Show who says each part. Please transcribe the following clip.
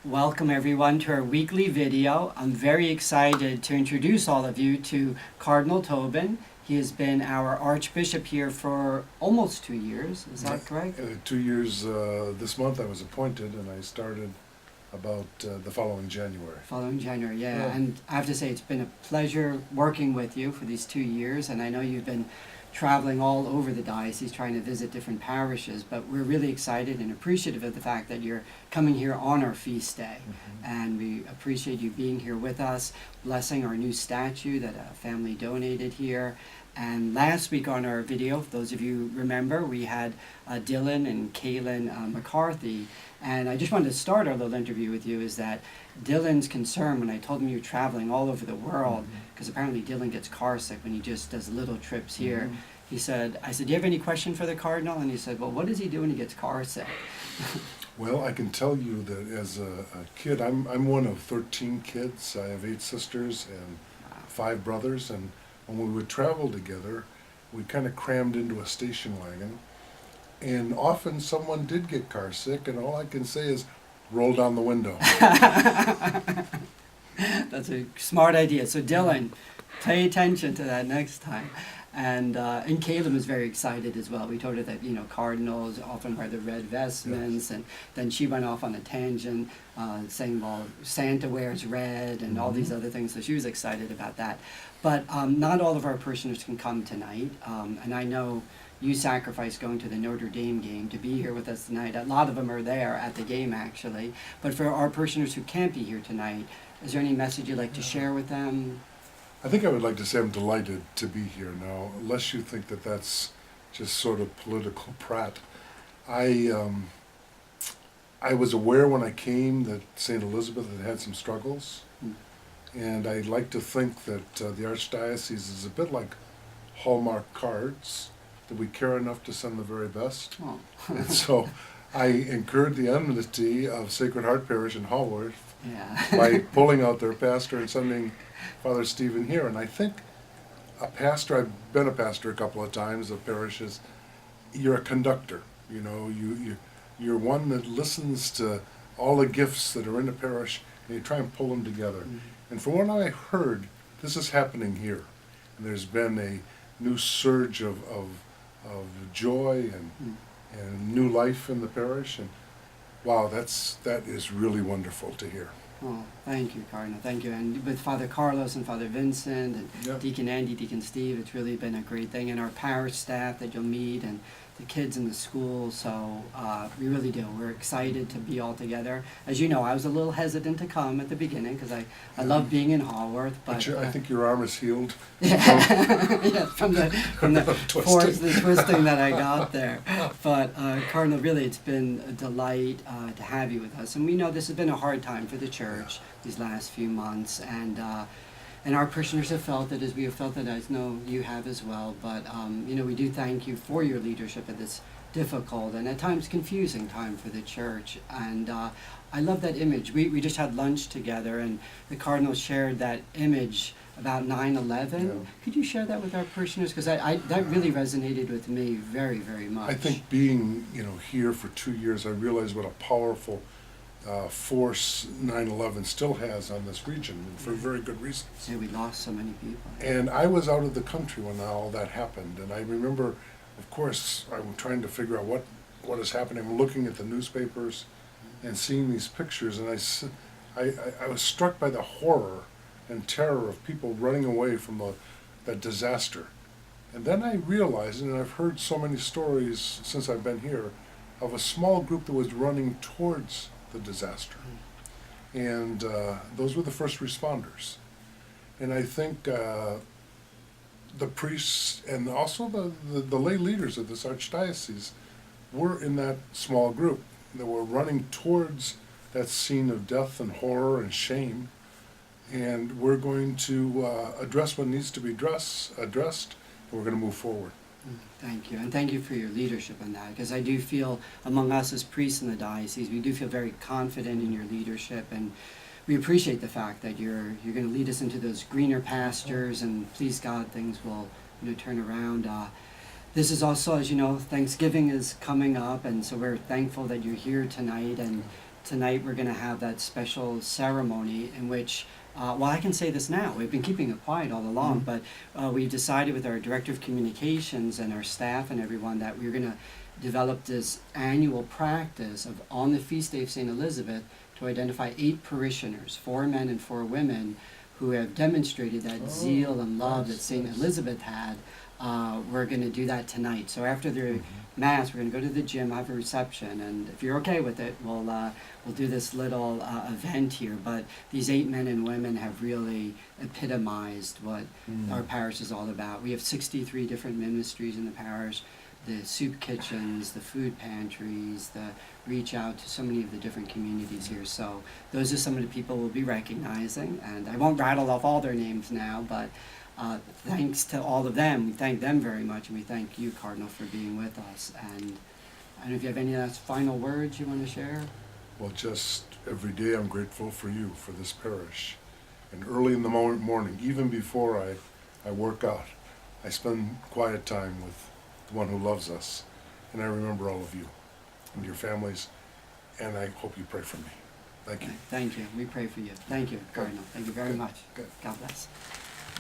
Speaker 1: Welcome everyone to our weekly video. I'm very excited to introduce all of you to Cardinal Tobin. He has been our Archbishop here for almost 2 years, is that correct?
Speaker 2: 2 years this month I was appointed, and I started about the following January.
Speaker 1: Following January, yeah.
Speaker 2: Yeah.
Speaker 1: And I have to say it's been a pleasure working with you for these 2 years, and I know you've been traveling all over the diocese trying to visit different parishes, but we're really excited and appreciative of the fact that you're coming here on our feast day. And we appreciate you being here with us, blessing our new statue that a family donated here. And last week on our video, those of you remember, we had Dylan and Kaylin McCarthy. And I just wanted to start our little interview with you is that Dylan's concern when I told him you're traveling all over the world, because apparently Dylan gets car sick when he just does little trips here. I said, do you have any question for the Cardinal? And he said, well, what does he do when he gets car sick?
Speaker 2: Well, I can tell you that as a kid, I'm one of 13 kids. I have 8 sisters and 5 brothers, and when we would travel together, we kind of crammed into a station wagon, and often someone did get car sick, and all I can say is roll down the window.
Speaker 1: That's a smart idea. So Dylan, pay attention to that next time. And Caleb was very excited as well. We told her that, cardinals often wear the red vestments, and then she went off on a tangent saying, well, Santa wears red and all these other things. So she was excited about that. But not all of our parishioners can come tonight. And I know you sacrificed going to the Notre Dame game to be here with us tonight. A lot of them are there at the game, actually. But for our parishioners who can't be here tonight, is there any message you'd like to share with them?
Speaker 2: I think I would like to say I'm delighted to be here now, unless you think that that's just sort of political prat. I was aware when I came that St. Elizabeth had some struggles, and I'd like to think that the Archdiocese is a bit like Hallmark cards, that we care enough to send the very best.
Speaker 1: Oh.
Speaker 2: And so I incurred the enmity of Sacred Heart Parish in Haworth by pulling out their pastor and sending Father Stephen here. And I think a pastor, I've been a pastor a couple of times of parishes, you're a conductor. You're one that listens to all the gifts that are in the parish, and you try and pull them together. And from what I heard, this is happening here. And there's been a new surge of joy and new life in the parish. And wow, that is really wonderful to hear.
Speaker 1: Oh, thank you, Cardinal. Thank you. And with Father Carlos and Father Vincent and Deacon Andy, Deacon Steve, it's really been a great thing. And our parish staff that you'll meet and the kids in the school. So we really do. We're excited to be all together. As you know, I was a little hesitant to come at the beginning because I love being in Haworth. But
Speaker 2: I think your arm is healed.
Speaker 1: Yeah, from the twisting that I got there. But Cardinal, really, it's been a delight to have you with us. And we know this has been a hard time for the church these last few months, and our parishioners have felt it as we have felt it. I know you have as well. But we do thank you for your leadership at this difficult and at times confusing time for the church. And I love that image. We just had lunch together, and the Cardinal shared that image about 9/11.
Speaker 2: Yeah.
Speaker 1: Could you share that with our parishioners? Because that really resonated with me very, very much.
Speaker 2: I think being here for 2 years, I realized what a powerful force 9/11 still has on this region, and for very good reasons.
Speaker 1: Yeah, we lost so many people.
Speaker 2: And I was out of the country when all that happened, and I remember, of course, I'm trying to figure out what is happening. I'm looking at the newspapers and seeing these pictures, and I was struck by the horror and terror of people running away from that disaster. And then I realized, and I've heard so many stories since I've been here, of a small group that was running towards the disaster. And those were the first responders. And I think the priests and also the lay leaders of this archdiocese were in that small group that were running towards that scene of death and horror and shame. And we're going to address what needs to be addressed, and we're going to move forward.
Speaker 1: Thank you, and thank you for your leadership in that, because I do feel among us as priests in the diocese, we do feel very confident in your leadership, and we appreciate the fact that you're going to lead us into those greener pastures, and please God, things will turn around. This is also, as you know, Thanksgiving is coming up, and so we're thankful that you're here tonight, and tonight we're going to have that special ceremony in which, well, I can say this now. We've been keeping it quiet all along, but we've decided with our Director of Communications and our staff and everyone that we're going to develop this annual practice of, on the feast day of St. Elizabeth, to identify 8 parishioners, 4 men and 4 women, who have demonstrated that zeal and love that St. Elizabeth had. We're going to do that tonight. So after the Mass, we're going to go to the gym, have a reception, and if you're okay with it, we'll do this little event here. But these 8 men and women have really epitomized what our parish is all about. We have 63 different ministries in the parish, the soup kitchens, the food pantries, the reach out to so many of the different communities here. So those are some of the people we'll be recognizing, and I won't rattle off all their names now, but thanks to all of them. We thank them very much, and we thank you, Cardinal, for being with us. And I don't know if you have any last final words you want to share?
Speaker 2: Well, just every day I'm grateful for you, for this parish. And early in the morning, even before I work out, I spend quiet time with the one who loves us. And I remember all of you and your families, and I hope you pray for me. Thank you.
Speaker 1: Thank you. We pray for you. Thank you, Cardinal. Thank you very much.
Speaker 2: Good.
Speaker 1: God bless.